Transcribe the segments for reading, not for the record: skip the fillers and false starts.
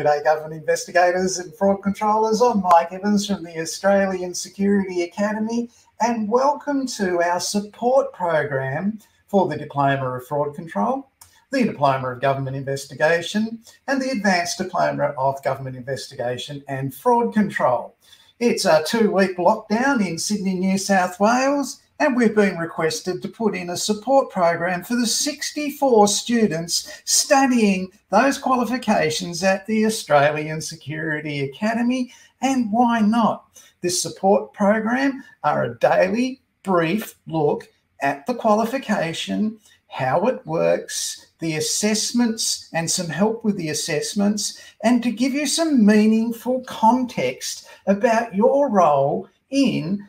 G'day government investigators and fraud controllers. I'm Mike Evans from the Australian Security Academy, and welcome to our support program for the Diploma of Fraud Control, the Diploma of Government Investigation, and the Advanced Diploma of Government Investigation and Fraud Control. It's a 2-week lockdown in Sydney, New South Wales, and we've been requested to put in a support program for the 64 students studying those qualifications at the Australian Security Academy. And why not? This support program are a daily brief look at the qualification, how it works, the assessments and some help with the assessments, and to give you some meaningful context about your role in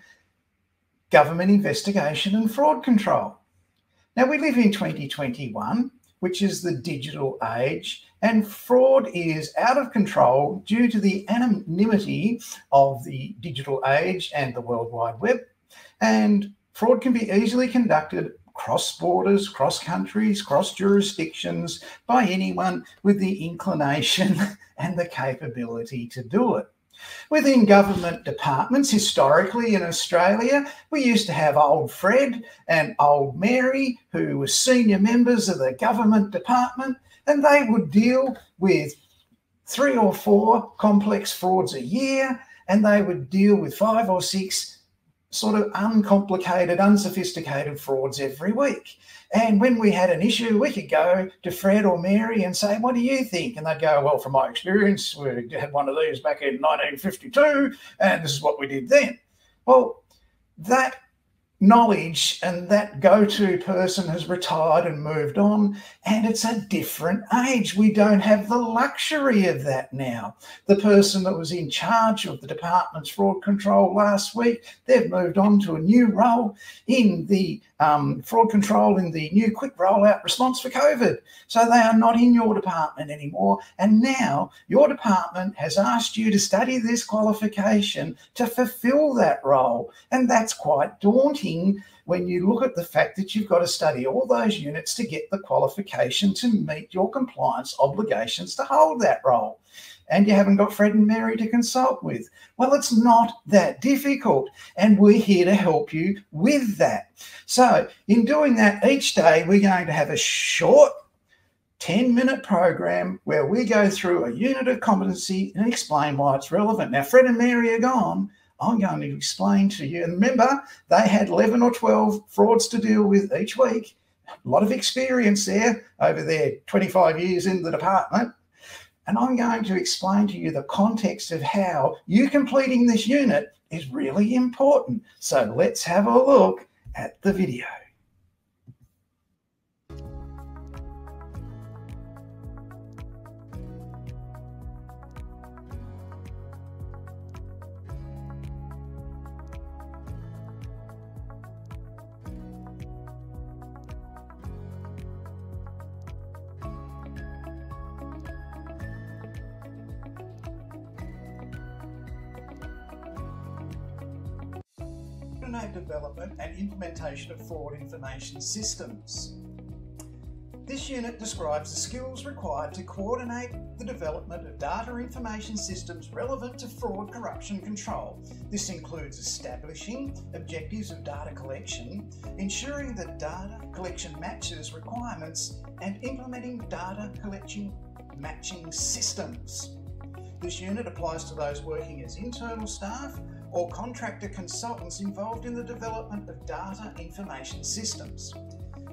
government investigation and fraud control. Now, we live in 2021, which is the digital age, and fraud is out of control due to the anonymity of the digital age and the World Wide Web. And fraud can be easily conducted cross borders, cross countries, cross jurisdictions by anyone with the inclination and the capability to do it. Within government departments, historically in Australia, we used to have old Fred and old Mary, who were senior members of the government department, and they would deal with 3 or 4 complex frauds a year, and they would deal with 5 or 6 sort of uncomplicated, unsophisticated frauds every week. And when we had an issue, we could go to Fred or Mary and say, what do you think? And they'd go, well, from my experience, we had one of these back in 1952, and this is what we did then. Well, that knowledge and that go-to person has retired and moved on, and it's a different age. We don't have the luxury of that now. The person that was in charge of the department's fraud control last week, they've moved on to a new role in the fraud control in the new quick rollout response for COVID. So they are not in your department anymore. And now your department has asked you to study this qualification to fulfill that role. And that's quite daunting when you look at the fact that you've got to study all those units to get the qualification to meet your compliance obligations to hold that role. And you haven't got Fred and Mary to consult with. Well, it's not that difficult, and we're here to help you with that. So in doing that, each day we're going to have a short 10-minute program where we go through a unit of competency and explain why it's relevant. Now, Fred and Mary are gone. I'm going to explain to you. And remember, they had 11 or 12 frauds to deal with each week. A lot of experience there over their 25 years in the department. And I'm going to explain to you the context of how you completing this unit is really important. So let's have a look at the video. Development and implementation of fraud information systems. This unit describes the skills required to coordinate the development of data information systems relevant to fraud corruption control. This includes establishing objectives of data collection, ensuring that data collection matches requirements, and implementing data collection matching systems. This unit applies to those working as internal staff or contractor consultants involved in the development of data information systems.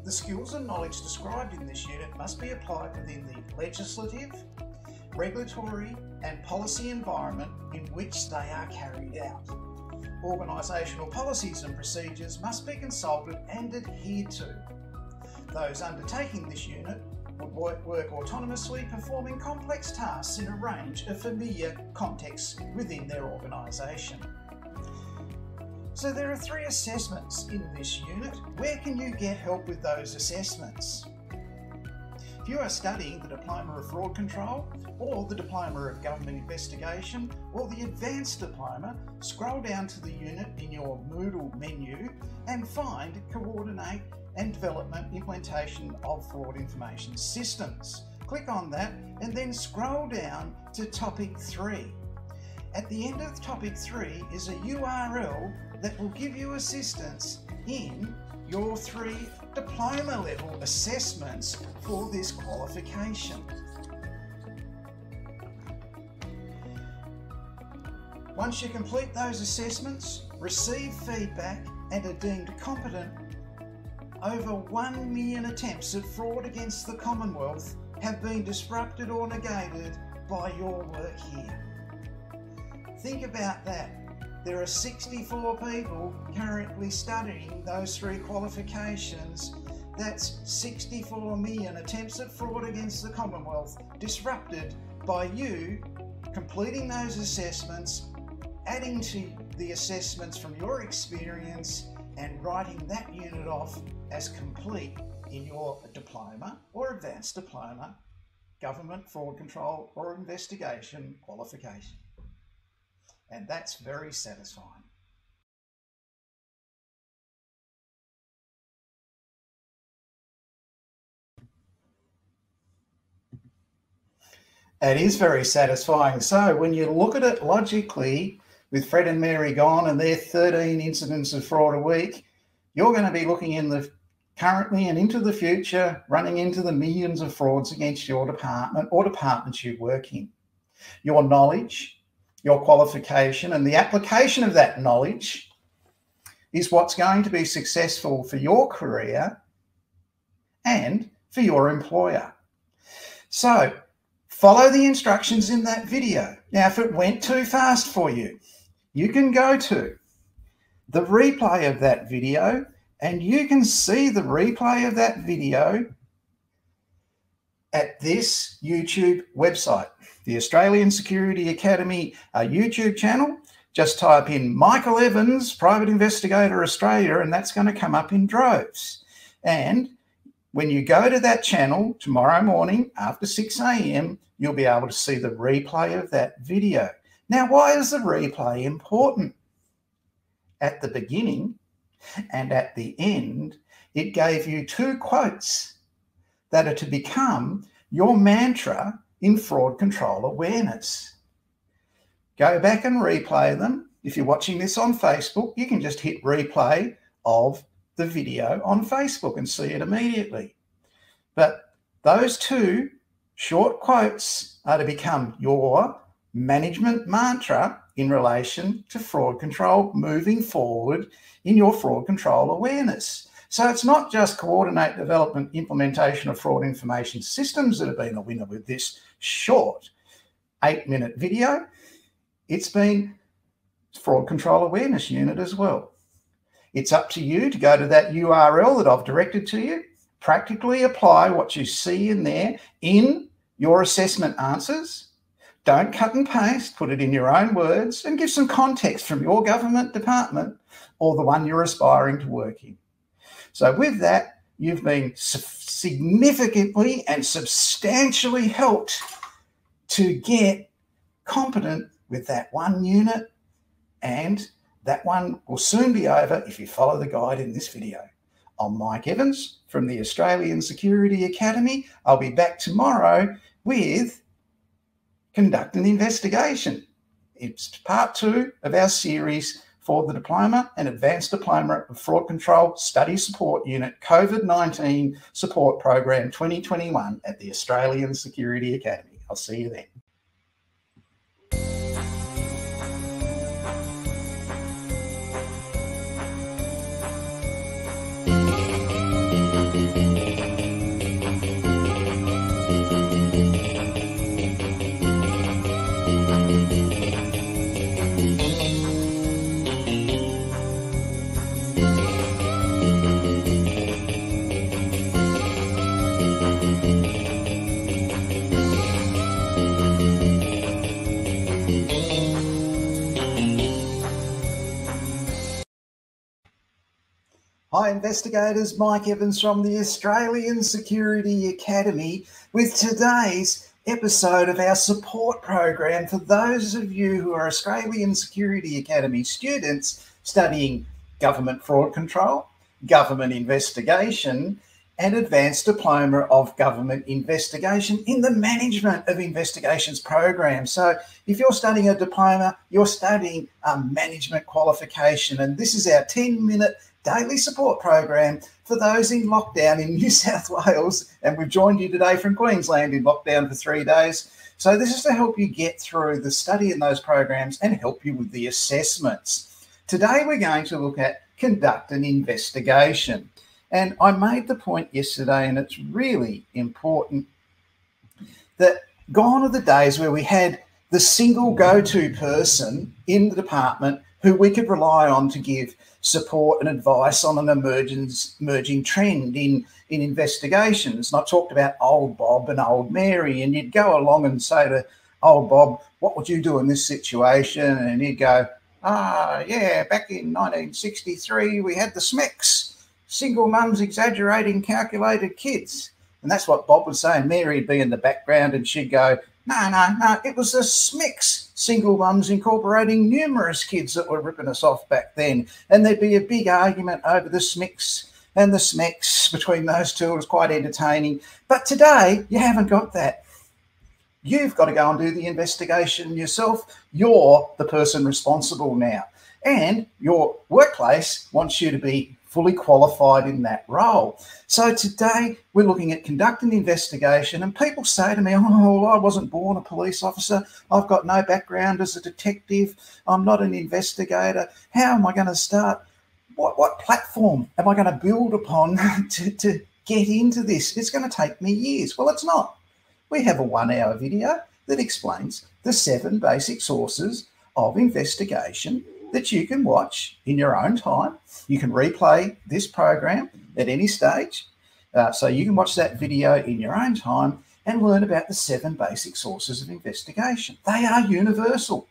The skills and knowledge described in this unit must be applied within the legislative, regulatory and policy environment in which they are carried out. Organisational policies and procedures must be consulted and adhered to. Those undertaking this unit would work autonomously, performing complex tasks in a range of familiar contexts within their organisation. So there are 3 assessments in this unit. Where can you get help with those assessments? If you are studying the Diploma of Fraud Control or the Diploma of Government Investigation or the Advanced Diploma, scroll down to the unit in your Moodle menu and find Coordinate and Development Implementation of Fraud Information Systems. Click on that and then scroll down to topic 3. At the end of topic 3 is a URL that will give you assistance in your 3 diploma level assessments for this qualification. Once you complete those assessments, receive feedback and are deemed competent, over 1 million attempts at fraud against the Commonwealth have been disrupted or negated by your work here. Think about that. There are 64 people currently studying those 3 qualifications. That's 64 million attempts at fraud against the Commonwealth disrupted by you completing those assessments, adding to the assessments from your experience and writing that unit off as complete in your diploma or advanced diploma, government fraud control or investigation qualification. And that's very satisfying. It is very satisfying. So when you look at it logically, with Fred and Mary gone and their 13 incidents of fraud a week, you're going to be looking in the currently and into the future, running into the millions of frauds against your department or departments you work in. Your knowledge, your qualification, and the application of that knowledge is what's going to be successful for your career and for your employer. So follow the instructions in that video. Now, if it went too fast for you, you can go to the replay of that video and you can see the replay of that video at this YouTube website, the Australian Security Academy YouTube channel. Just type in Michael Evans, Private Investigator Australia, and that's going to come up in droves. And when you go to that channel tomorrow morning after 6 a.m, you'll be able to see the replay of that video. Now, why is the replay important? At the beginning and at the end, it gave you 2 quotes that are to become your mantra in fraud control awareness. Go back and replay them. If you're watching this on Facebook, you can just hit replay of the video on Facebook and see it immediately. But those 2 short quotes are to become your management mantra in relation to fraud control moving forward in your fraud control awareness. So it's not just coordinate development, implementation of fraud information systems that have been a winner with this short 8-minute video. It's been fraud control awareness unit as well. It's up to you to go to that URL that I've directed to you, practically apply what you see in there in your assessment answers. Don't cut and paste, put it in your own words and give some context from your government department or the one you're aspiring to work in. So with that, you've been significantly and substantially helped to get competent with that 1 unit, and that one will soon be over if you follow the guide in this video. I'm Mike Evans from the Australian Security Academy. I'll be back tomorrow with Conduct an Investigation. It's part 2 of our series for the Diploma and Advanced Diploma of Fraud Control Study Support Unit COVID-19 Support Program 2021 at the Australian Security Academy. I'll see you then. Hi investigators, Mike Evans from the Australian Security Academy with today's episode of our support program for those of you who are Australian Security Academy students studying government fraud control, government investigation, and Advanced Diploma of Government Investigation in the Management of Investigations program. So if you're studying a diploma, you're studying a management qualification, and this is our 10-minute daily support program for those in lockdown in New South Wales, and we've joined you today from Queensland in lockdown for 3 days. So this is to help you get through the study in those programs and help you with the assessments. Today we're going to look at conduct an investigation. And I made the point yesterday, and it's really important, that gone are the days where we had the single go-to person in the department who we could rely on to give support and advice on an emerging trend in investigations. And I talked about old Bob and old Mary, and you'd go along and say to old Bob, what would you do in this situation? And he'd go, yeah, back in 1963, we had the SMECs. Single mums exaggerating calculated kids. And that's what Bob was saying. Mary would be in the background and she'd go, no, it was the SMECs, single mums incorporating numerous kids that were ripping us off back then. And there'd be a big argument over the SMECs and the SMECs between those two. It was quite entertaining. But today, you haven't got that. You've got to go and do the investigation yourself. You're the person responsible now. And your workplace wants you to be fully qualified in that role. So today we're looking at conducting an investigation, and people say to me, oh, I wasn't born a police officer. I've got no background as a detective. I'm not an investigator. How am I going to start? What platform am I going to build upon to get into this? It's going to take me years. Well, it's not. We have a 1-hour video that explains the 7 basic sources of investigation that you can watch in your own time. You can replay this program at any stage. So you can watch that video in your own time and learn about the 7 basic sources of investigation. They are universal,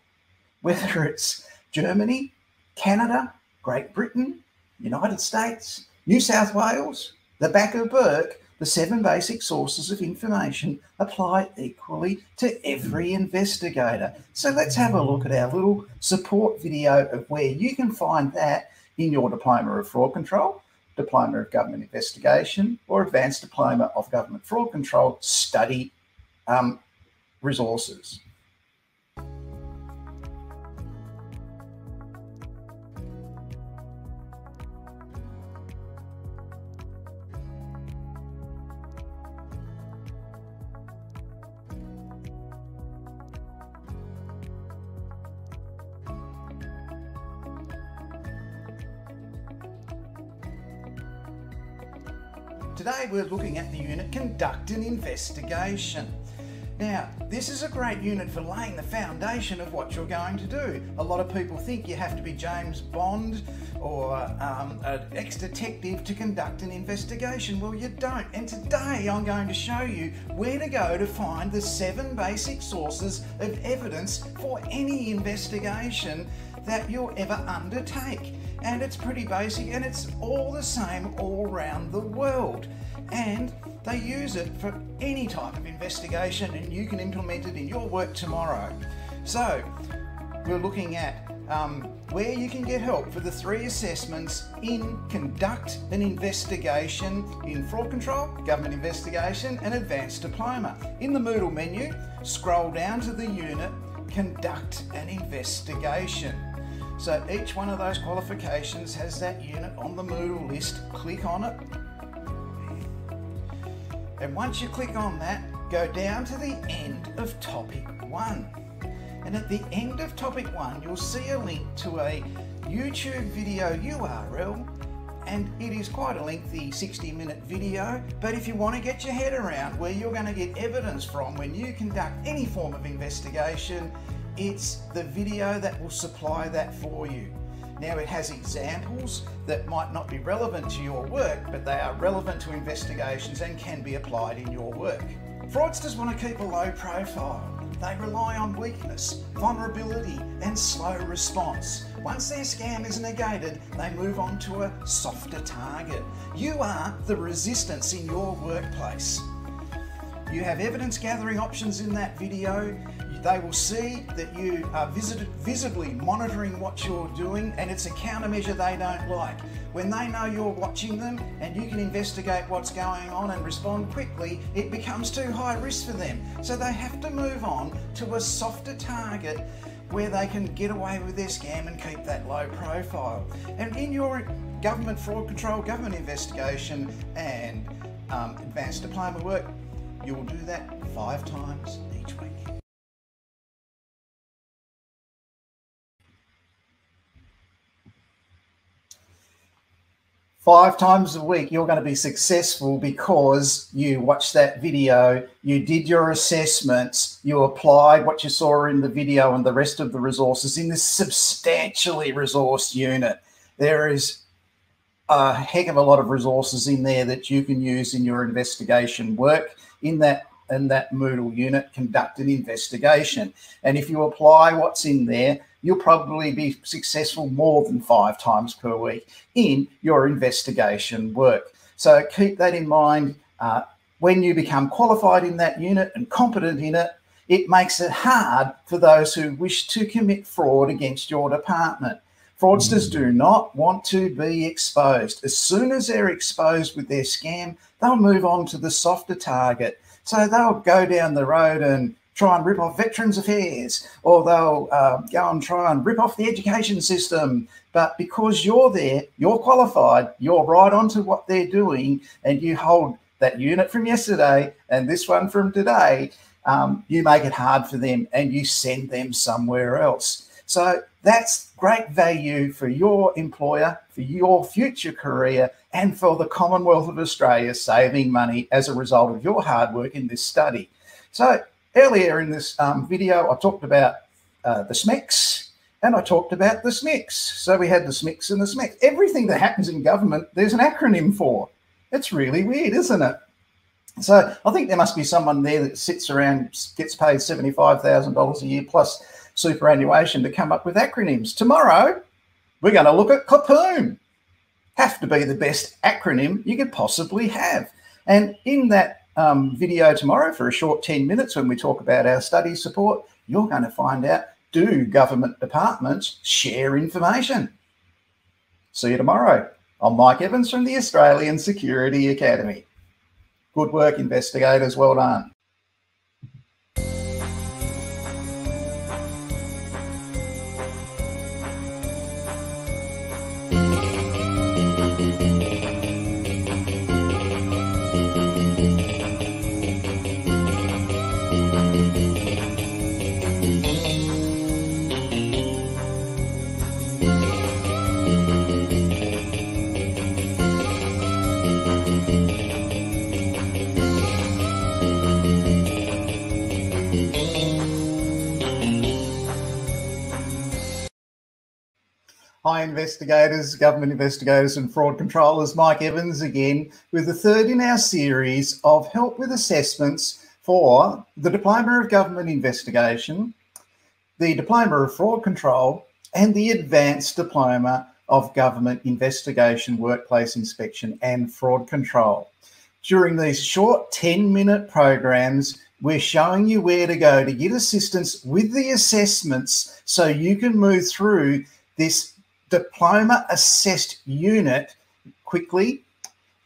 whether it's Germany, Canada, Great Britain, United States, New South Wales, the back of Burke. The 7 basic sources of information apply equally to every investigator. So let's have a look at our little support video of where you can find that in your Diploma of Fraud Control, Diploma of Government Investigation, or Advanced Diploma of Government Fraud Control study resources. Today we're looking at the unit Conduct an Investigation. Now, this is a great unit for laying the foundation of what you're going to do. A lot of people think you have to be James Bond or an ex-detective to conduct an investigation. Well, you don't. And today I'm going to show you where to go to find the 7 basic sources of evidence for any investigation that you'll ever undertake. And it's pretty basic, and it's all the same all around the world. And they use it for any type of investigation, and you can implement it in your work tomorrow. So we're looking at where you can get help for the 3 assessments in Conduct an Investigation in Fraud Control, Government Investigation, and Advanced Diploma. In the Moodle menu, scroll down to the unit Conduct an Investigation. So each one of those qualifications has that unit on the Moodle list. Click on it. And once you click on that, go down to the end of Topic 1. And at the end of Topic 1, you'll see a link to a YouTube video URL. And it is quite a lengthy 60-minute video. But if you want to get your head around where you're going to get evidence from when you conduct any form of investigation, it's the video that will supply that for you. Now, it has examples that might not be relevant to your work, but they are relevant to investigations and can be applied in your work. Fraudsters want to keep a low profile. They rely on weakness, vulnerability, and slow response. Once their scam is negated, they move on to a softer target. You are the resistance in your workplace. You have evidence gathering options in that video. They will see that you are visibly monitoring what you're doing, and it's a countermeasure they don't like. When they know you're watching them and you can investigate what's going on and respond quickly, it becomes too high risk for them. So they have to move on to a softer target where they can get away with their scam and keep that low profile. And in your government fraud control, government investigation and advanced diploma work, you will do that 5 times each week. Five times a week, you're going to be successful because you watched that video, you did your assessments, you applied what you saw in the video and the rest of the resources in this substantially resourced unit. There is a heck of a lot of resources in there that you can use in your investigation work. In that Moodle unit, conduct an investigation. And if you apply what's in there, you'll probably be successful more than 5 times per week in your investigation work. So keep that in mind. When you become qualified in that unit and competent in it, it makes it hard for those who wish to commit fraud against your department. Fraudsters do not want to be exposed. As soon as they're exposed with their scam, they'll move on to the softer target. So they'll go down the road and try and rip off Veterans Affairs, or they'll go and try and rip off the education system. But because you're there, you're qualified, you're right onto what they're doing, and you hold that unit from yesterday and this one from today, you make it hard for them and you send them somewhere else. So that's great value for your employer, for your future career, and for the Commonwealth of Australia saving money as a result of your hard work in this study. So earlier in this video, I talked about the SMECs and I talked about the SMECs. So we had the SMECs and the SMECs. Everything that happens in government, there's an acronym for. It's really weird, isn't it? So I think there must be someone there that sits around, gets paid $75,000 a year plus superannuation to come up with acronyms. Tomorrow, we're going to look at Kapoom. Have to be the best acronym you could possibly have. And in that video tomorrow, for a short 10 minutes, when we talk about our study support, you're going to find out, do government departments share information? See you tomorrow. I'm Mike Evans from the Australian Security Academy. Good work, investigators. Well done. Hi investigators, government investigators and fraud controllers, Mike Evans again with the third in our series of help with assessments for the Diploma of Government Investigation, the Diploma of Fraud Control and the Advanced Diploma of Government Investigation, Workplace Inspection and Fraud Control. During these short 10-minute programs, we're showing you where to go to get assistance with the assessments so you can move through this diploma assessed unit quickly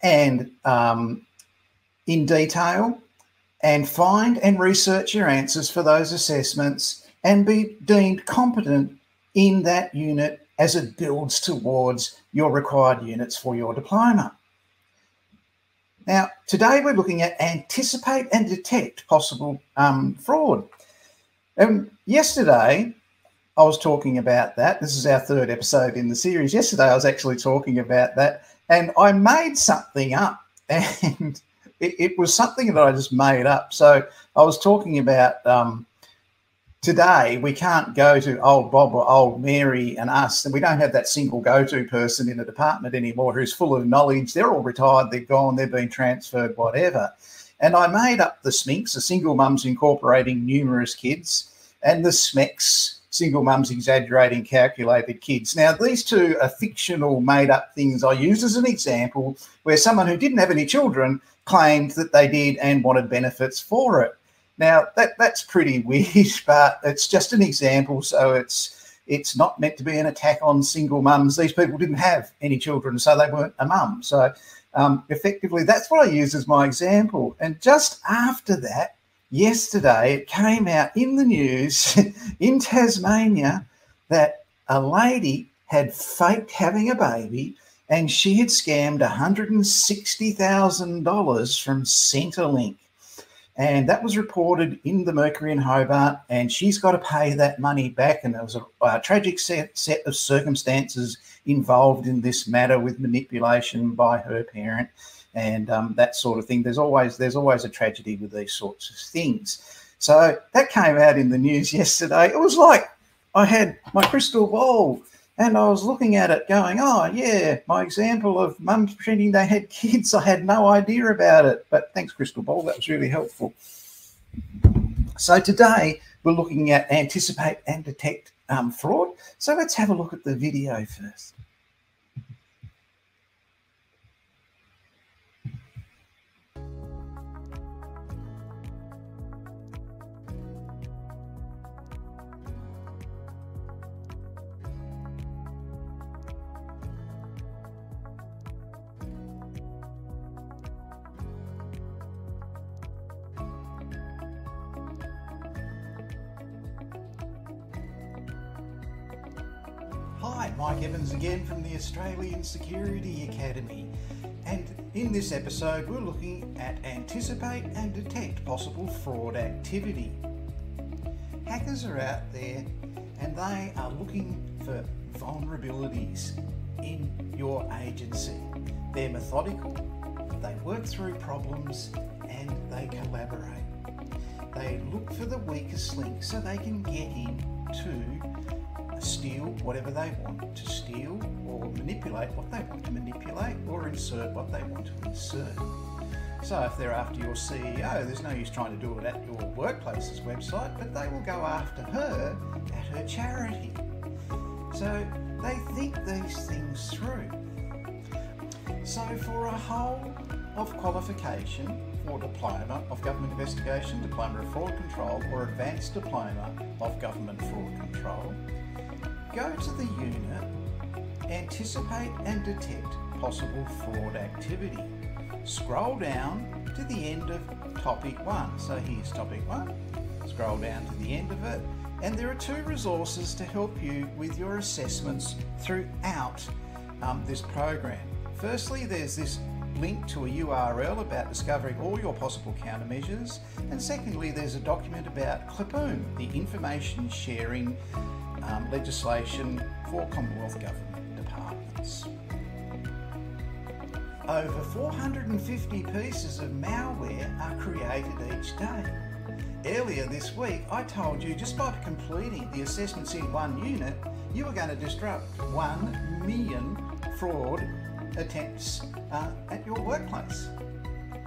and in detail, and find and research your answers for those assessments and be deemed competent in that unit as it builds towards your required units for your diploma. Now, today we're looking at anticipate and detect possible fraud. Yesterday, I was talking about that. This is our third episode in the series. Yesterday, I was actually talking about that, and I made something up, and it was something that I just made up. So I was talking about today, we can't go to old Bob or old Mary and us, and we don't have that single go-to person in the department anymore who's full of knowledge. They're all retired, they're gone, they've been transferred, whatever. And I made up the SMINCs, the single mums incorporating numerous kids, and the SMECs, single mums exaggerating calculated kids. Now, these two are fictional made-up things I used as an example where someone who didn't have any children claimed that they did and wanted benefits for it. Now, that's pretty weird, but it's just an example. So it's not meant to be an attack on single mums. These people didn't have any children, so they weren't a mum. So effectively, that's what I use as my example. And just after that, yesterday, it came out in the news in Tasmania that a lady had faked having a baby and she had scammed $160,000 from Centrelink. And that was reported in the Mercury in Hobart, and she's got to pay that money back. And there was a tragic set of circumstances involved in this matter with manipulation by her parent and that sort of thing. There's always a tragedy with these sorts of things. So that came out in the news yesterday. It was like I had my crystal ball and I was looking at it going, oh, yeah, my example of mums pretending they had kids, I had no idea about it. But thanks, crystal ball, that was really helpful. So today we're looking at anticipate and detect fraud. So let's have a look at the video first. Hi, Mike Evans again from the Australian Security Academy, and in this episode we're looking at anticipate and detect possible fraud activity. Hackers are out there and they are looking for vulnerabilities in your agency. They're methodical, they work through problems and they collaborate. They look for the weakest link so they can get in to steal whatever they want to steal, or manipulate what they want to manipulate, or insert what they want to insert. So if they're after your CEO, there's no use trying to do it at your workplace's website, but they will go after her at her charity. So they think these things through. So for a whole of qualification for Diploma of Government Investigation, Diploma of Fraud Control, or Advanced Diploma of Government Fraud Control, go to the unit, anticipate and detect possible fraud activity. Scroll down to the end of topic 1. So here's topic 1. Scroll down to the end of it, and there are 2 resources to help you with your assessments throughout this program. Firstly, there's this link to a URL about discovering all your possible countermeasures, and secondly, there's a document about CLIPOOM, the information sharing legislation for Commonwealth Government departments. Over 450 pieces of malware are created each day. Earlier this week, I told you just by completing the assessments in one unit, you were going to disrupt 1 million fraud attempts at your workplace.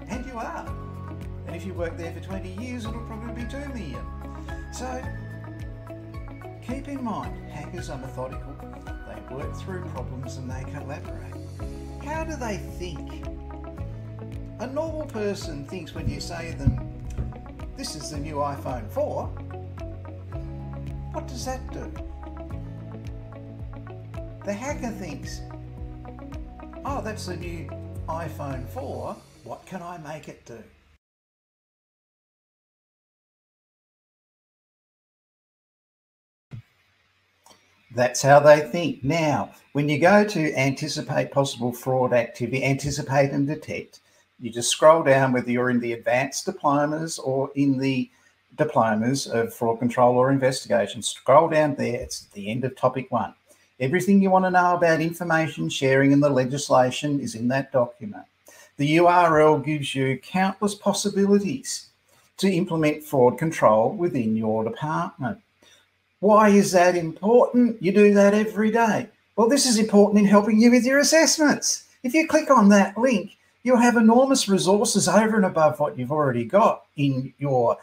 And you are. And if you work there for 20 years, it'll probably be 2 million. So keep in mind, hackers are methodical, they work through problems and they collaborate. How do they think? A normal person thinks when you say to them, this is the new iPhone 4, what does that do? The hacker thinks, oh, that's the new iPhone 4, what can I make it do? That's how they think. Now, when you go to anticipate possible fraud activity, anticipate and detect, you just scroll down, whether you're in the advanced diplomas or in the diplomas of fraud control or investigation. Scroll down there, it's at the end of topic 1. Everything you want to know about information sharing and the legislation is in that document. The URL gives you countless possibilities to implement fraud control within your department. Why is that important? You do that every day. Well, this is important in helping you with your assessments. If you click on that link, you'll have enormous resources over and above what you've already got in your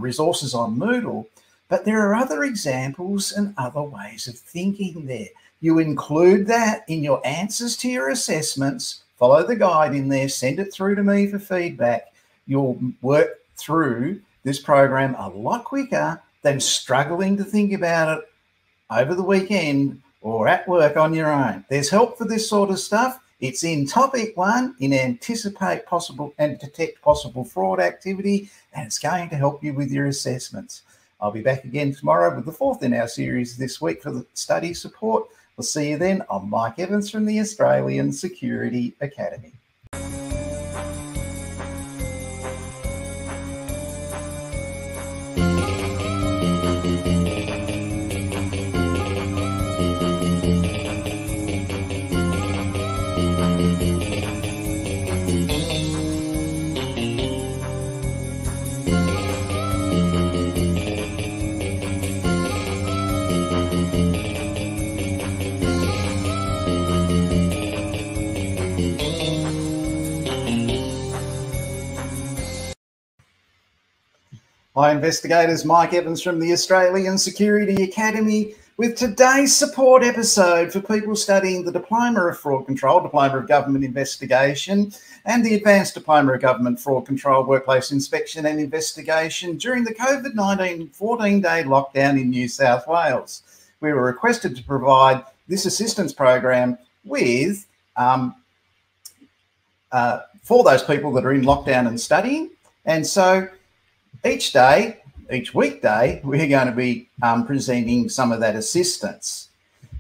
resources on Moodle. But there are other examples and other ways of thinking there. You include that in your answers to your assessments, follow the guide in there, send it through to me for feedback. You'll work through this program a lot quicker than struggling to think about it over the weekend or at work on your own. There's help for this sort of stuff. It's in topic 1 in anticipate possible and detect possible fraud activity, and it's going to help you with your assessments. I'll be back again tomorrow with the 4th in our series this week for the study support. We'll see you then. I'm Mike Evans from the Australian Security Academy. Hi investigators, Mike Evans from the Australian Security Academy with today's support episode for people studying the Diploma of Fraud Control, Diploma of Government Investigation, and the Advanced Diploma of Government Fraud Control, Workplace Inspection and Investigation during the COVID-19 14-day lockdown in New South Wales. We were requested to provide this assistance program with for those people that are in lockdown and studying. And so each weekday, we're going to be presenting some of that assistance.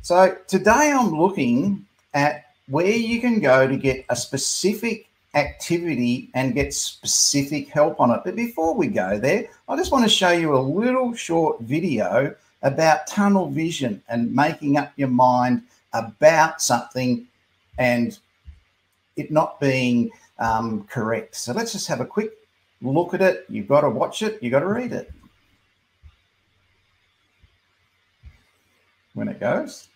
So today I'm looking at where you can go to get a specific activity and get specific help on it. But before we go there, I just want to show you a little short video about tunnel vision and making up your mind about something and it not being correct. So let's just have a quick look at it. You've got to watch it. You've got to read it. When it goes.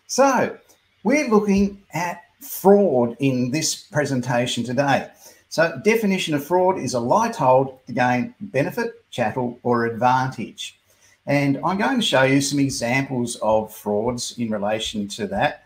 So we're looking at fraud in this presentation today. So definition of fraud is a lie told to gain benefit, chattel or advantage. And I'm going to show you some examples of frauds in relation to that.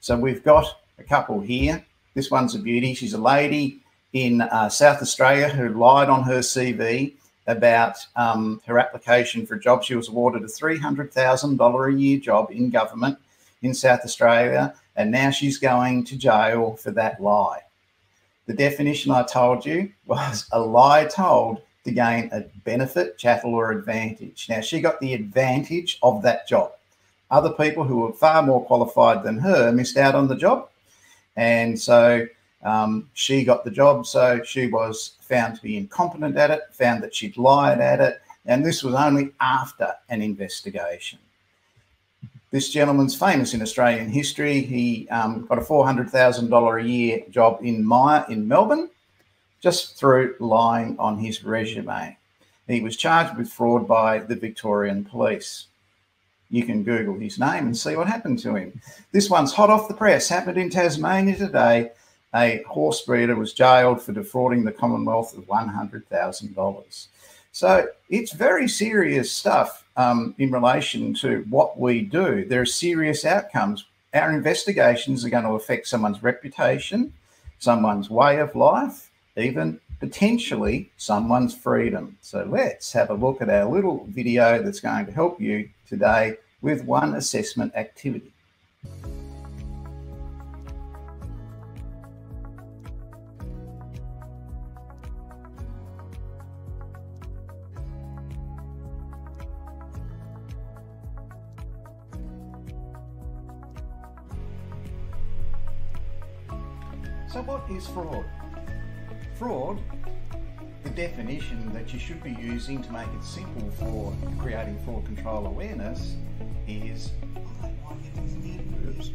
So we've got a couple here. This one's a beauty. She's a lady in South Australia who lied on her CV about her application for a job. She was awarded a $300,000 a year job in government in South Australia, and now she's going to jail for that lie. The definition I told you was a lie told to gain a benefit, chattel or advantage. Now, she got the advantage of that job. Other people who were far more qualified than her missed out on the job, and so she got the job. So she was found to be incompetent at it, found that she'd lied at it, and this was only after an investigation. This gentleman's famous in Australian history. He got a $400,000 a year job in Myer in Melbourne just through lying on his resume. He was charged with fraud by the Victorian Police. You can Google his name and see what happened to him. This one's hot off the press, happened in Tasmania today. A horse breeder was jailed for defrauding the Commonwealth of $100,000. So it's very serious stuff in relation to what we do. There are serious outcomes. Our investigations are going to affect someone's reputation, someone's way of life, even potentially someone's freedom. So let's have a look at our little video that's going to help you today with one assessment activity. So what is fraud? Fraud, the definition that you should be using to make it simple for creating fraud control awareness is... Oops.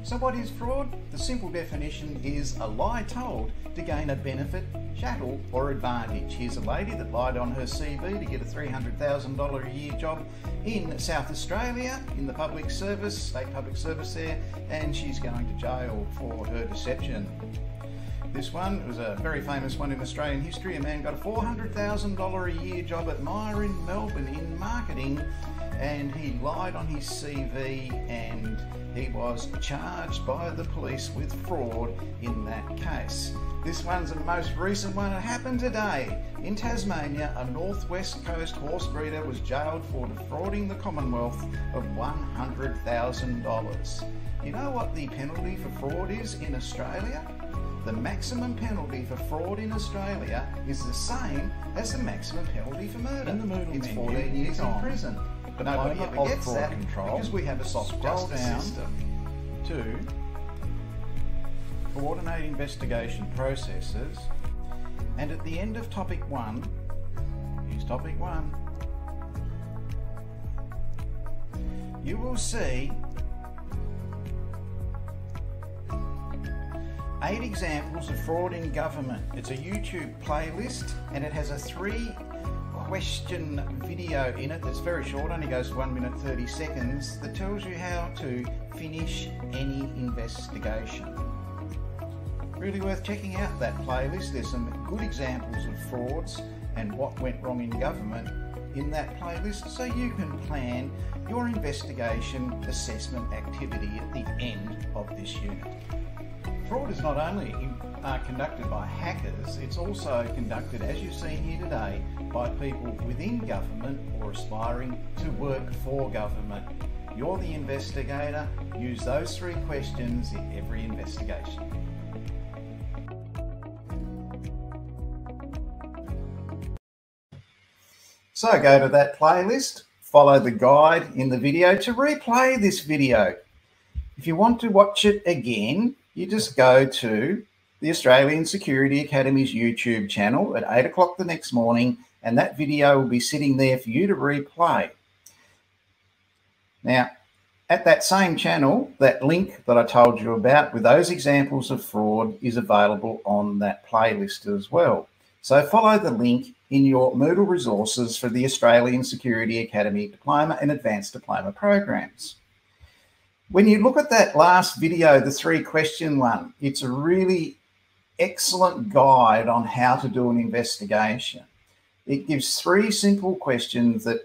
So what is fraud? The simple definition is a lie told to gain a benefit, chattel or advantage. Here's a lady that lied on her CV to get a $300,000 a year job in South Australia in the public service, state public service there, and she's going to jail for her deception. This one was a very famous one in Australian history. A man got a $400,000 a year job at Myer in Melbourne in marketing, and he lied on his CV and he was charged by the police with fraud in that case. This one's the most recent one. It happened today. In Tasmania, a northwest coast horse breeder was jailed for defrauding the Commonwealth of $100,000. You know what the penalty for fraud is in Australia? The maximum penalty for fraud in Australia is the same as the maximum penalty for murder. It's 14 years in prison. But nobody ever gets that because we have a soft justice system. To coordinate investigation processes, and at the end of topic 1, here's topic 1, you will see 8 examples of fraud in government. It's a YouTube playlist and it has a 3-question video in it that's very short, only goes 1 minute 30 seconds, that tells you how to finish any investigation. Really worth checking out that playlist. There's some good examples of frauds and what went wrong in government in that playlist, so you can plan your investigation assessment activity at the end of this unit. Fraud is not only conducted by hackers, it's also conducted, as you've seen here today, by people within government or aspiring to work for government. You're the investigator. Use those 3 questions in every investigation. So go to that playlist, follow the guide in the video to replay this video. If you want to watch it again, you just go to the Australian Security Academy's YouTube channel at 8 o'clock the next morning, and that video will be sitting there for you to replay. Now, at that same channel, that link that I told you about with those examples of fraud is available on that playlist as well. So follow the link in your Moodle resources for the Australian Security Academy Diploma and Advanced Diploma programs. When you look at that last video, the 3-question one, it's a really excellent guide on how to do an investigation. It gives 3 simple questions that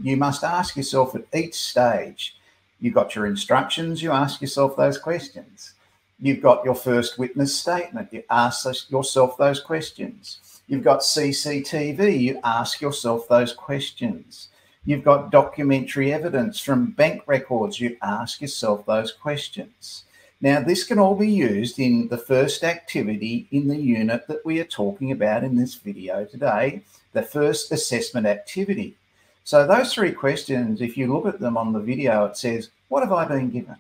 you must ask yourself at each stage. You've got your instructions, you ask yourself those questions. You've got your first witness statement, you ask yourself those questions. You've got CCTV, you ask yourself those questions. You've got documentary evidence from bank records, you ask yourself those questions. Now, this can all be used in the first activity in the unit that we are talking about in this video today, the first assessment activity. So those 3 questions, if you look at them on the video, it says, what have I been given?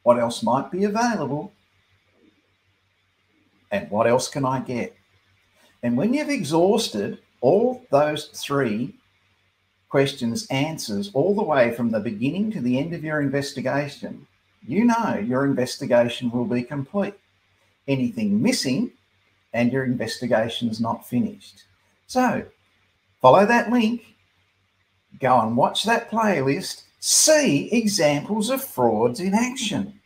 What else might be available? And what else can I get? And when you've exhausted all those 3 questions' answers all the way from the beginning to the end of your investigation, you know your investigation will be complete. Anything missing and your investigation's not finished. So follow that link, go and watch that playlist, see examples of frauds in action.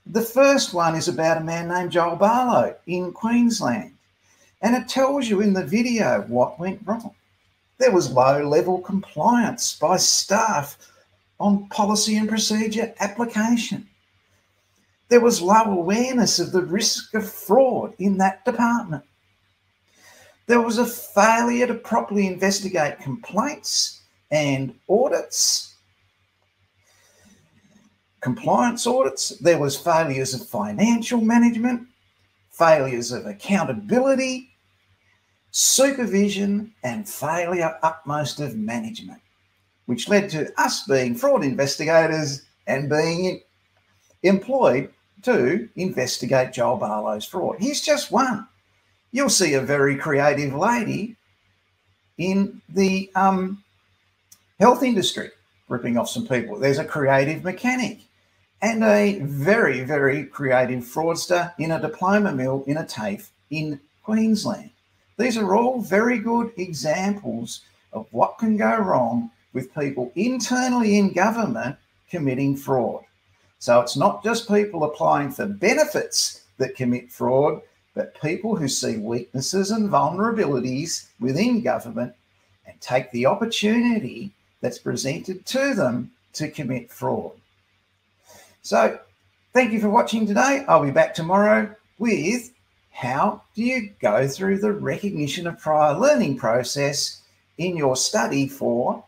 The first one is about a man named Joel Barlow in Queensland. And it tells you in the video what went wrong. There was low-level compliance by staff on policy and procedure application. There was low awareness of the risk of fraud in that department. There was a failure to properly investigate complaints and audits, compliance audits. There was failures of financial management, failures of accountability, supervision, and failure utmost of management, which led to us being fraud investigators and being employed to investigate Joel Barlow's fraud. He's just one. You'll see a very creative lady in the health industry ripping off some people. There's a creative mechanic and a very, very creative fraudster in a diploma mill in a TAFE in Queensland. These are all very good examples of what can go wrong with people internally in government committing fraud. So it's not just people applying for benefits that commit fraud, but people who see weaknesses and vulnerabilities within government and take the opportunity that's presented to them to commit fraud. So thank you for watching today. I'll be back tomorrow with how do you go through the recognition of prior learning process in your study for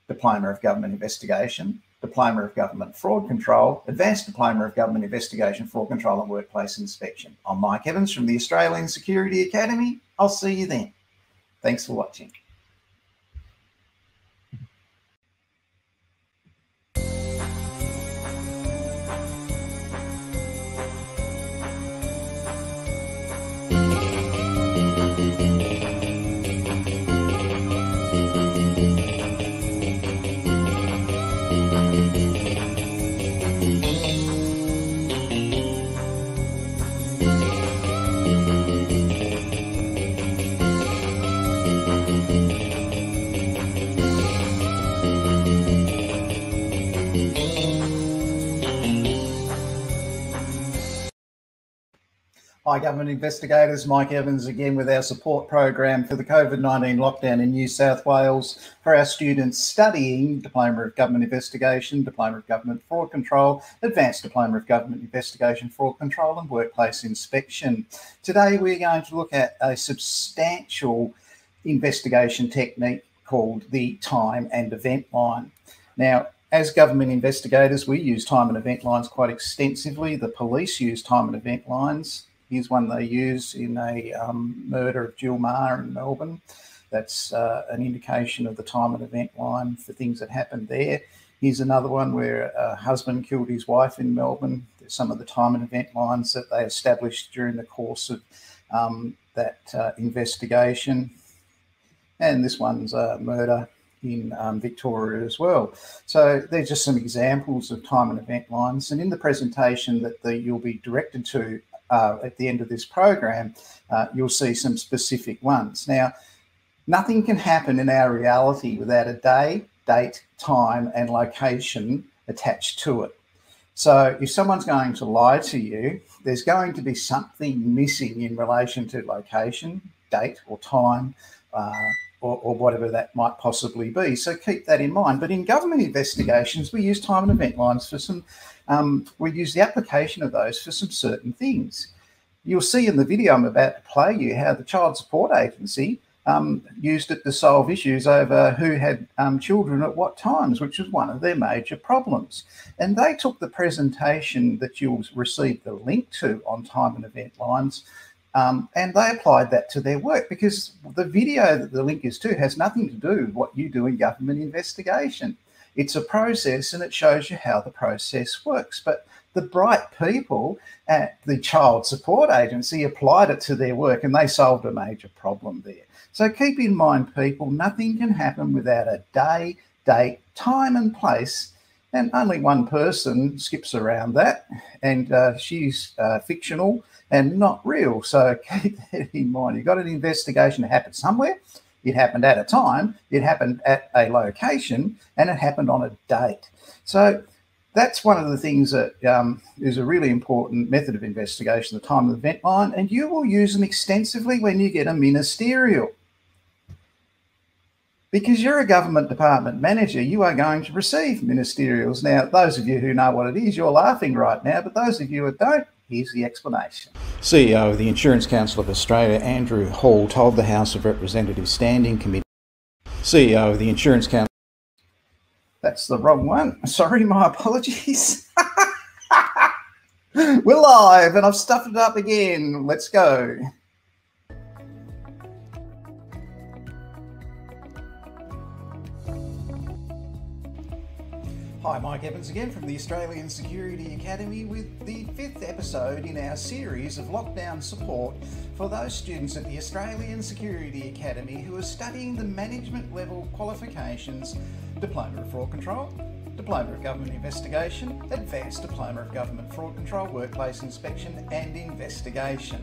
Diploma of Government Investigation, Diploma of Government Fraud Control, Advanced Diploma of Government Investigation, Fraud Control and Workplace Inspection. I'm Mike Evans from the Australian Security Academy. I'll see you then. Thanks for watching. Hi, Government Investigators. Mike Evans again with our support program for the COVID-19 lockdown in New South Wales for our students studying Diploma of Government Investigation, Diploma of Government Fraud Control, Advanced Diploma of Government Investigation, Fraud Control and Workplace Inspection. Today we're going to look at a substantial investigation technique called the time and event line. Now, as government investigators, we use time and event lines quite extensively. The police use time and event lines. Here's one they use in a murder of Jill Maher in Melbourne. That's an indication of the time and event line for things that happened there. Here's another one where a husband killed his wife in Melbourne. There's some of the time and event lines that they established during the course of that investigation. And this one's a murder in Victoria as well. So there's just some examples of time and event lines. And in the presentation that you'll be directed to at the end of this program, you'll see some specific ones. Now, nothing can happen in our reality without a day, date, time, and location attached to it. So if someone's going to lie to you, there's going to be something missing in relation to location, date, or time, or whatever that might possibly be. So keep that in mind. But in government investigations, we use time and event lines for some, we use the application of those for some certain things. You'll see in the video I'm about to play you how the Child Support Agency used it to solve issues over who had children at what times, which was one of their major problems. And they took the presentation that you'll receive the link to on time and event lines, and they applied that to their work, because the video that the link is to has nothing to do with what you do in government investigation. It's a process and it shows you how the process works. But the bright people at the Child Support Agency applied it to their work and they solved a major problem there. So keep in mind, people, nothing can happen without a day, date, time and place. And only one person skips around that, and she's fictional and not real. So keep that in mind. You've got an investigation that happened somewhere. It happened at a time, it happened at a location, and it happened on a date. So that's one of the things that is a really important method of investigation, the time and event line, and you will use them extensively when you get a ministerial. Because you're a government department manager, you are going to receive ministerials. Now, those of you who know what it is, you're laughing right now, but those of you who don't, here's the explanation. CEO of the Insurance Council of Australia, Andrew Hall, told the House of Representatives Standing Committee. CEO of the Insurance Council. That's the wrong one. Sorry, my apologies. We're live and I've stuffed it up again. Let's go. Hi, Mike Evans again from the Australian Security Academy with the 5th episode in our series of lockdown support for those students at the Australian Security Academy who are studying the management level qualifications Diploma of Fraud Control, Diploma of Government Investigation, Advanced Diploma of Government Fraud Control, Workplace Inspection and Investigation.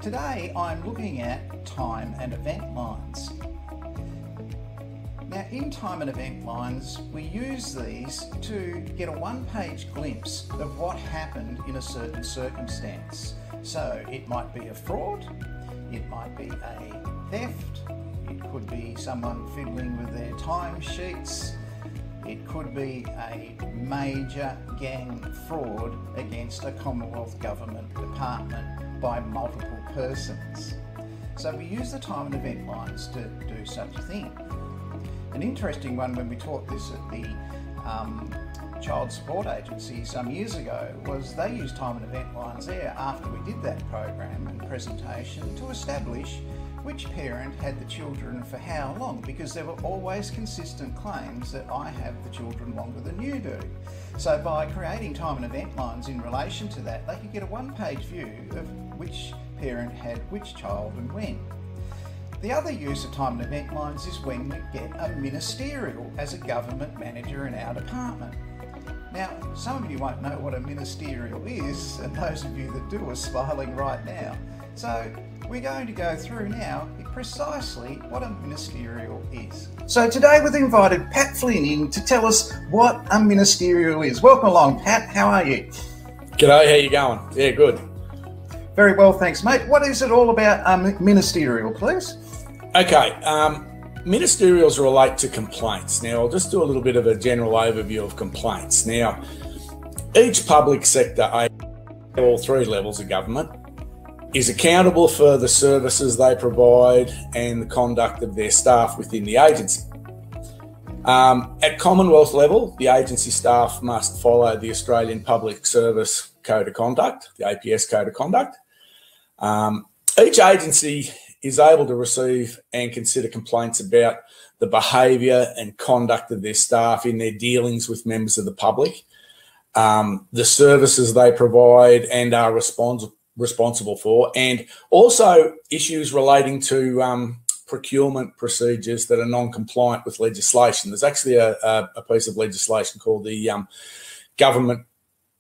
Today I'm looking at time and event lines. Now, in time and event lines, we use these to get a one-page glimpse of what happened in a certain circumstance. So it might be a fraud, it might be a theft, it could be someone fiddling with their timesheets, it could be a major gang fraud against a Commonwealth government department by multiple persons. So we use the time and event lines to do such a thing. An interesting one when we taught this at the Child Support Agency some years ago was they used time and event lines there after we did that program and presentation to establish which parent had the children for how long, because there were always consistent claims that I have the children longer than you do. So by creating time and event lines in relation to that, they could get a one-page view of which parent had which child and when. The other use of time and event lines is when we get a ministerial as a government manager in our department. Now, some of you won't know what a ministerial is, and those of you that do are smiling right now. So we're going to go through now precisely what a ministerial is. So today we've invited Pat Flynn in to tell us what a ministerial is. Welcome along, Pat. How are you? G'day, how you going? Yeah, good. Very well, thanks, mate. What is it all about ministerial, please? Okay, ministerials relate to complaints. Now, I'll just do a little bit of a general overview of complaints. Now, each public sector, all three levels of government, is accountable for the services they provide and the conduct of their staff within the agency. At Commonwealth level, the agency staff must follow the Australian Public Service Code of Conduct, the APS Code of Conduct. Each agency is able to receive and consider complaints about the behaviour and conduct of their staff in their dealings with members of the public, the services they provide and are responsible for, and also issues relating to procurement procedures that are non-compliant with legislation. There's actually a piece of legislation called the Government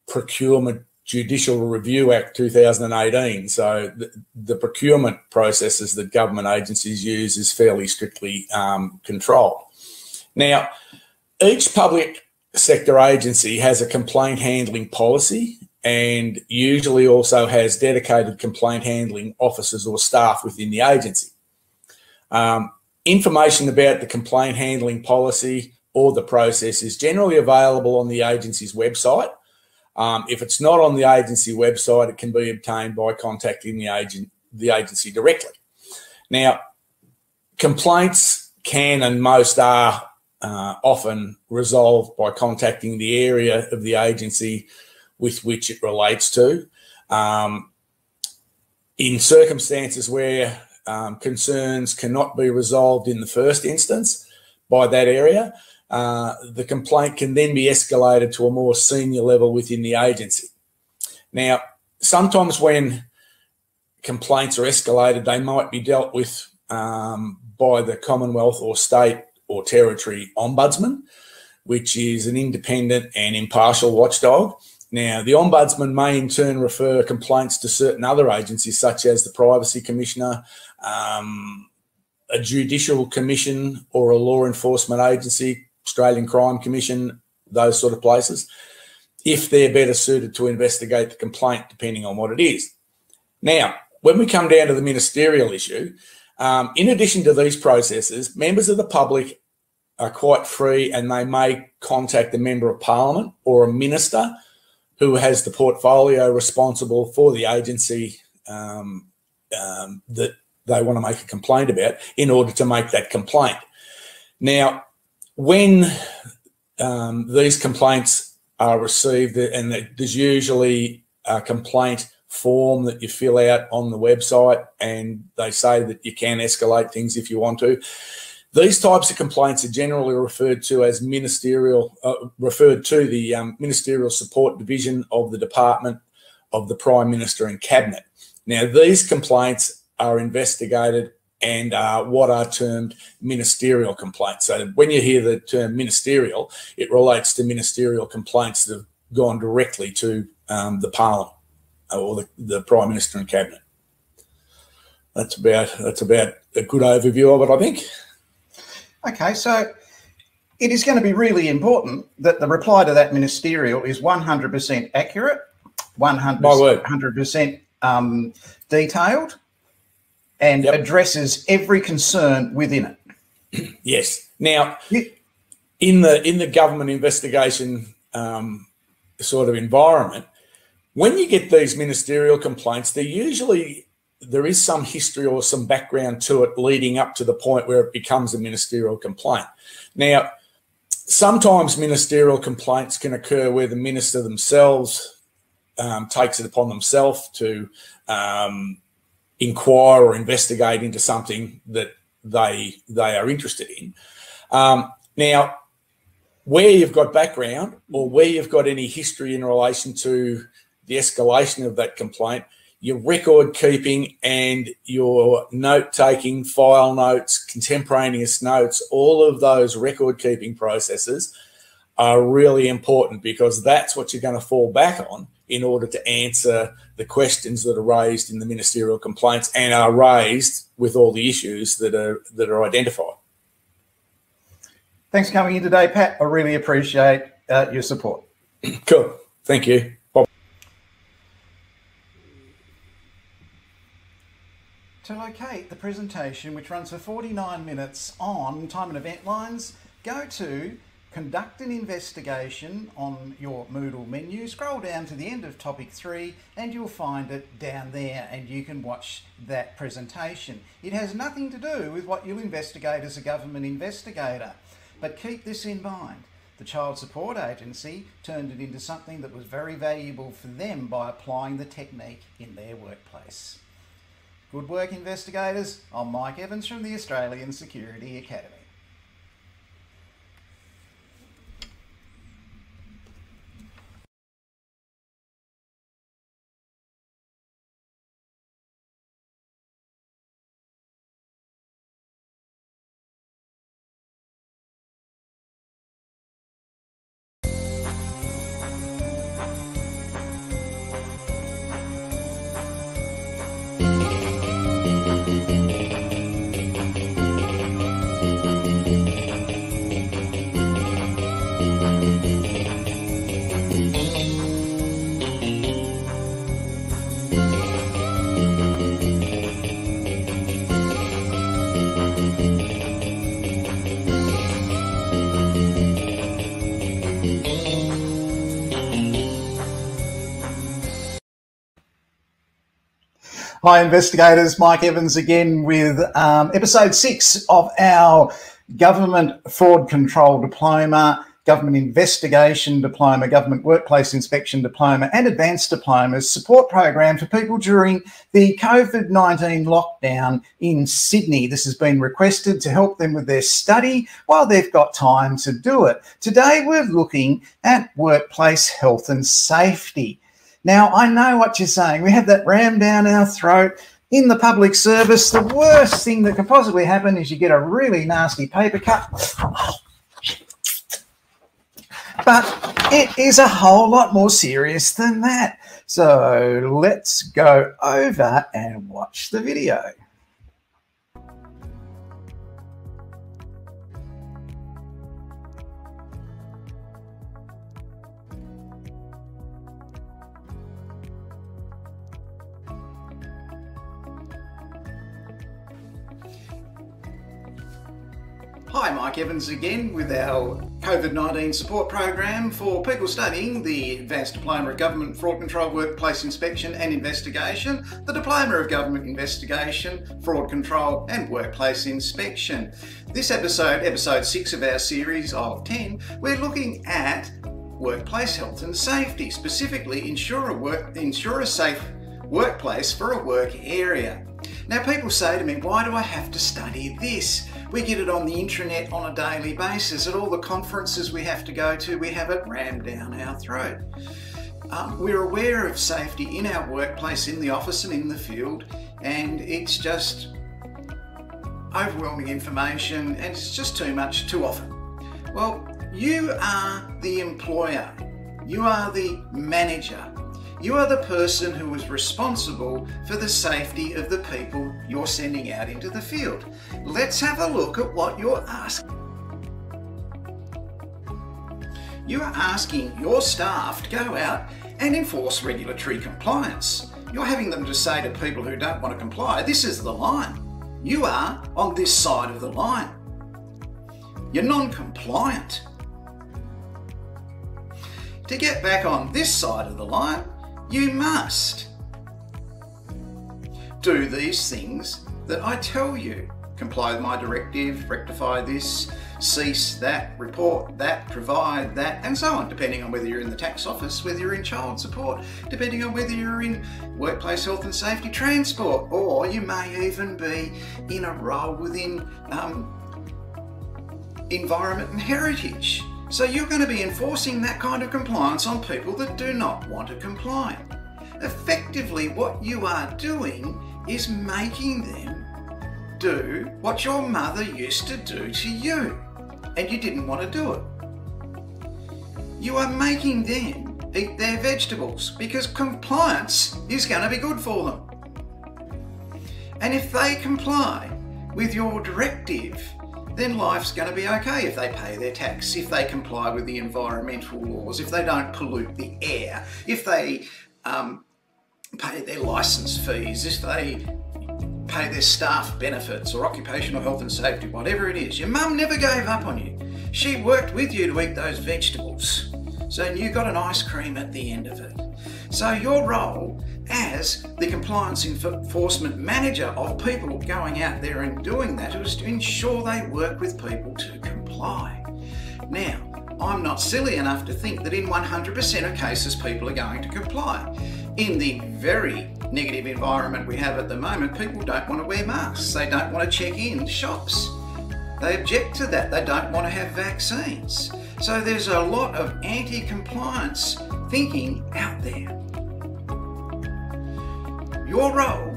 Procurement Judicial Review Act 2018. So the procurement processes that government agencies use is fairly strictly controlled. Now, each public sector agency has a complaint handling policy and usually also has dedicated complaint handling officers or staff within the agency. Information about the complaint handling policy or the process is generally available on the agency's website. If it's not on the agency website, it can be obtained by contacting the agency directly. Now, complaints can and most are often resolved by contacting the area of the agency with which it relates to. In circumstances where concerns cannot be resolved in the first instance by that area, the complaint can then be escalated to a more senior level within the agency. Now, sometimes when complaints are escalated, they might be dealt with by the Commonwealth or state or territory ombudsman, which is an independent and impartial watchdog. Now, the ombudsman may in turn refer complaints to certain other agencies, such as the Privacy Commissioner, a judicial commission or a law enforcement agency, Australian Crime Commission, those sort of places, if they're better suited to investigate the complaint, depending on what it is. Now, when we come down to the ministerial issue, in addition to these processes, members of the public are quite free and they may contact a member of parliament or a minister who has the portfolio responsible for the agency that they want to make a complaint about in order to make that complaint. Now, when these complaints are received, and there's usually a complaint form that you fill out on the website, and they say that you can escalate things if you want to. These types of complaints are generally referred to as ministerial, the Ministerial Support Division of the Department of the Prime Minister and Cabinet. Now, these complaints are investigated and are what are termed ministerial complaints. So when you hear the term ministerial, it relates to ministerial complaints that have gone directly to the Parliament or the Prime Minister and Cabinet. That's about a good overview of it, I think. Okay, so it is going to be really important that the reply to that ministerial is 100% accurate, 100% detailed, and addresses every concern within it. Yes. Now, in the government investigation sort of environment, when you get these ministerial complaints, there is some history or some background to it leading up to the point where it becomes a ministerial complaint. Now, sometimes ministerial complaints can occur where the minister themselves takes it upon themselves to inquire or investigate into something that they are interested in. Now, where you've got background or where you've got any history in relation to the escalation of that complaint, your record keeping and your note taking, file notes, contemporaneous notes, all of those record keeping processes are really important, because that's what you're going to fall back on in order to answer the questions that are raised in the ministerial complaints and are raised with all the issues that are identified. Thanks for coming in today, Pat. I really appreciate your support. Cool. Thank you. To locate the presentation, which runs for 49 minutes on time and event lines, go to Conduct an Investigation on your Moodle menu, scroll down to the end of topic 3 and you'll find it down there, and you can watch that presentation. It has nothing to do with what you'll investigate as a government investigator, but keep this in mind. The Child Support Agency turned it into something that was very valuable for them by applying the technique in their workplace. Good work, investigators. I'm Mike Evans from the Australian Security Academy. Hi investigators, Mike Evans again with episode 6 of our Government Fraud Control Diploma, Government Investigation Diploma, Government Workplace Inspection Diploma and Advanced Diplomas support program for people during the COVID-19 lockdown in Sydney. This has been requested to help them with their study while they've got time to do it. Today we're looking at workplace health and safety. Now, I know what you're saying. We have that rammed down our throat. In the public service, the worst thing that can possibly happen is you get a really nasty paper cut. But it is a whole lot more serious than that. So let's go over and watch the video. Hi, Mike Evans again with our COVID-19 support program for people studying the Advanced Diploma of Government Fraud Control, Workplace Inspection and Investigation, the Diploma of Government Investigation, Fraud Control and Workplace Inspection. This episode 6 of our series of 10, we're looking at workplace health and safety, specifically ensure a safe workplace for a work area. Now people say to me, why do I have to study this? We get it on the intranet on a daily basis. At all the conferences we have to go to, we have it rammed down our throat. We're aware of safety in our workplace, in the office and in the field, and it's just overwhelming information, and it's just too much too often. Well, you are the employer, you are the manager, you are the person who is responsible for the safety of the people you're sending out into the field. Let's have a look at what you're asking. You are asking your staff to go out and enforce regulatory compliance. You're having them to say to people who don't want to comply, this is the line. You are on this side of the line. You're non-compliant. To get back on this side of the line, you must do these things that I tell you. Comply with my directive, rectify this, cease that, report that, provide that, and so on, depending on whether you're in the tax office, whether you're in child support, depending on whether you're in workplace health and safety transport, or you may even be in a role within environment and heritage. So you're going to be enforcing that kind of compliance on people that do not want to comply. Effectively, what you are doing is making them do what your mother used to do to you, and you didn't want to do it. You are making them eat their vegetables because compliance is going to be good for them. And if they comply with your directive, then life's going to be okay. If they pay their tax, if they comply with the environmental laws, if they don't pollute the air, if they pay their licence fees, if they pay their staff benefits or occupational health and safety, whatever it is. Your mum never gave up on you. She worked with you to eat those vegetables. So you got an ice cream at the end of it. So your role as the compliance enforcement manager of people going out there and doing that is to ensure they work with people to comply. Now, I'm not silly enough to think that in 100% of cases people are going to comply. In the very negative environment we have at the moment, people don't want to wear masks. They don't want to check in shops. They object to that. They don't want to have vaccines. So there's a lot of anti-compliance thinking out there. Your role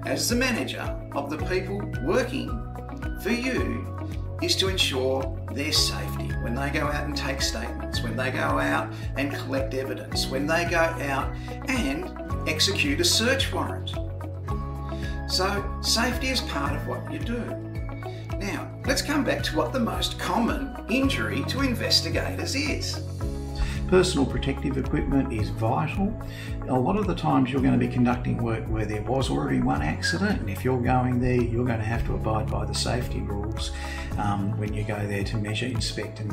as the manager of the people working for you is to ensure their safety when they go out and take statements, when they go out and collect evidence, when they go out and execute a search warrant. So safety is part of what you do. Now, let's come back to what the most common injury to investigators is. Personal protective equipment is vital. A lot of the times you're going to be conducting work where there was already one accident, and if you're going there, you're going to have to abide by the safety rules when you go there to measure, inspect and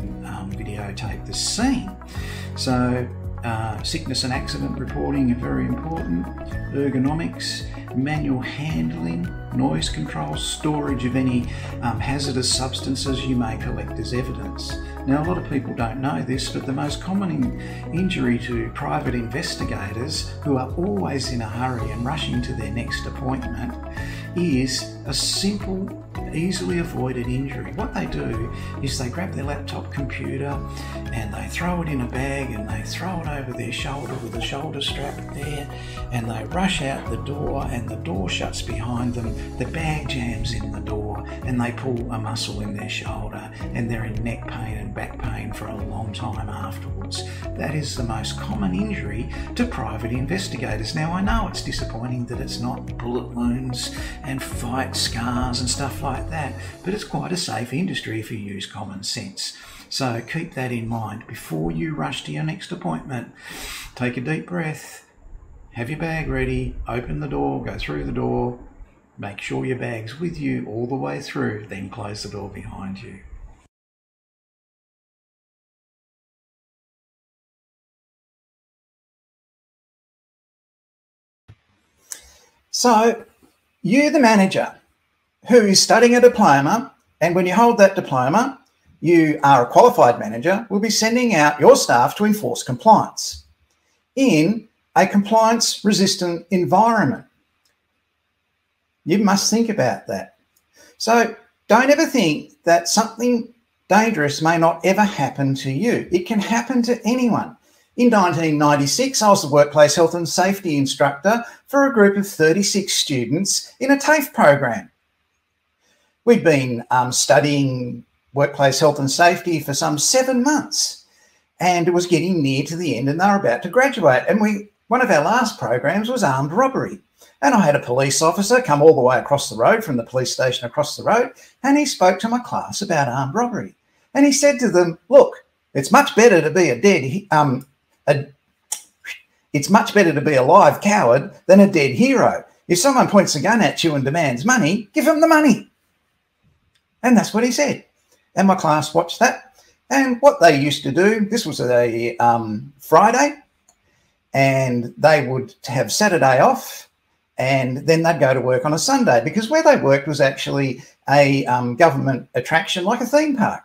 videotape the scene. So sickness and accident reporting are very important. Ergonomics, manual handling, noise control, storage of any hazardous substances you may collect as evidence. Now, a lot of people don't know this, but the most common injury to private investigators who are always in a hurry and rushing to their next appointment is a simple, easily avoided injury. What they do is they grab their laptop computer and they throw it in a bag and they throw it over their shoulder with a shoulder strap there, and they rush out the door and the door shuts behind them, the bag jams in the door and they pull a muscle in their shoulder and they're in neck pain and back pain for a long time afterwards. That is the most common injury to private investigators. Now, I know it's disappointing that it's not bullet wounds and fight scars and stuff like that, but it's quite a safe industry if you use common sense. So keep that in mind before you rush to your next appointment. Take a deep breath, have your bag ready, open the door, go through the door, make sure your bag's with you all the way through, then close the door behind you. So you, the manager, who is studying a diploma, and when you hold that diploma, you are a qualified manager, will be sending out your staff to enforce compliance in a compliance-resistant environment. You must think about that. So don't ever think that something dangerous may not ever happen to you. It can happen to anyone. In 1996, I was the workplace health and safety instructor for a group of 36 students in a TAFE program. We'd been studying workplace health and safety for some 7 months, and it was getting near to the end and they were about to graduate. And one of our last programs was armed robbery. And I had a police officer come all the way across the road from the police station across the road, and he spoke to my class about armed robbery. And he said to them, look, it's much better to be it's much better to be a live coward than a dead hero. If someone points a gun at you and demands money, give them the money. And that's what he said. And my class watched that. And what they used to do, this was a Friday, and they would have Saturday off, and then they'd go to work on a Sunday, because where they worked was actually a government attraction like a theme park.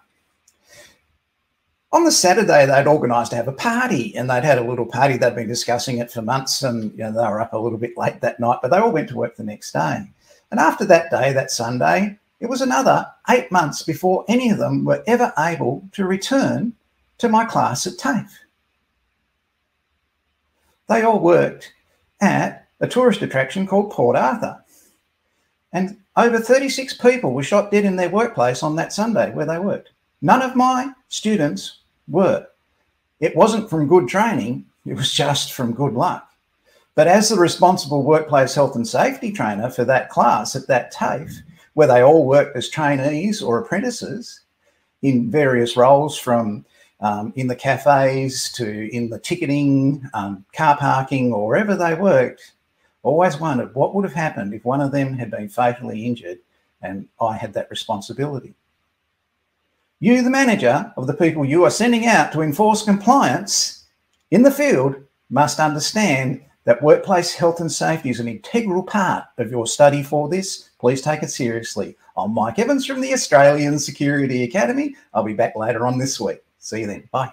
On the Saturday, they'd organised to have a party, and they'd had a little party. They'd been discussing it for months, and they were up a little bit late that night, but they all went to work the next day. And after that day, that Sunday, it was another 8 months before any of them were ever able to return to my class at TAFE. They all worked at a tourist attraction called Port Arthur. And over 36 people were shot dead in their workplace on that Sunday where they worked. None of my students were. It wasn't from good training, it was just from good luck. But as the responsible workplace health and safety trainer for that class at that TAFE, where they all worked as trainees or apprentices in various roles, from in the cafes to in the ticketing, car parking, or wherever they worked, always wondered what would have happened if one of them had been fatally injured and I had that responsibility. You, the manager of the people you are sending out to enforce compliance in the field, must understand that workplace health and safety is an integral part of your study for this. Please take it seriously. I'm Mike Evans from the Australian Security Academy. I'll be back later on this week. See you then. Bye.